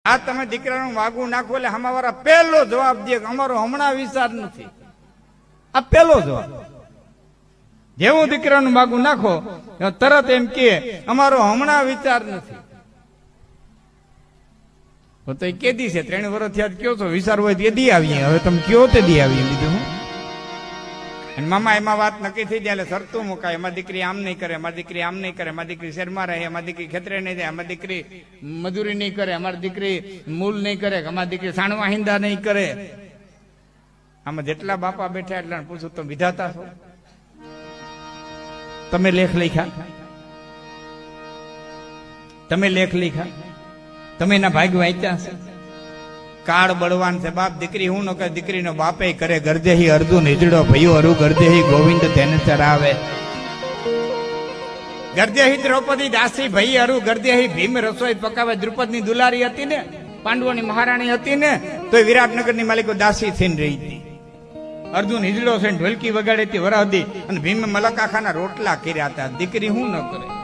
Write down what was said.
આ તમે દીકરાનું વાગું નાખો એટલે અમારા પહેલો જવાબ દે અમારો હમણાં વિચાર નથી. આ પહેલો જવાબ. જેવું દીકરાનું વાગું નાખો તરત એમ કે અમારો હમણાં વિચાર નથી. તો એ કેદી છે 3 વર્ષ થયા કયો છો વિચાર હોય તે દી આવીએ. હવે તમે કયો તે દી આવીએ લીધું હું. અને મામા એમાં વાત નક્કી થઈ જાય એટલે સરતું મુકાય. એમાં દીકરી આમ નહીં કરે, અમારી દીકરી આમ નહીં કરે, અમારી દીકરી શહેરમાં રહે, અમારી દીકરી ખેતરે નહીં જાય, અમારી દીકરી મજૂરી નહીં કરે, અમારી દીકરી મૂલ નહીં કરે, અમારી દીકરી સાણવા હિંદા નહીં કરે. આમાં જેટલા બાપા બેઠા એટલા પૂછું તમે વિધાતા છો? તમે લેખ લખ્યા? તમે લેખ લખ્યા? તમે એના ભાગ વાંચ્યા છે? કાળ બળવાન છે બાપ. દીકરી હું ન કરે, દીકરીનો બાપે કરે. ગરદેહી અર્જુન હિજડો ભયો અરુ, ગરદેહી ગોવિંદ તેને ચરાવે. ગરદેહી દ્રૌપદી દાસી ભઈ અરુ, ગરદેહી ભીમ રસોઈ પકાવે. દ્રુપદની દુલારી હતી ને, પાંડવોની મહારાણી હતી ને, તો વિરાટનગરની માલિકો દાસી થઈને રહી હતી. અર્જુન હિજડો છે, ઢોલકી વગાડે હતી વરહદી, અને ભીમ મલકાખાના રોટલા કર્યા હતા. દીકરી હું ન કરે.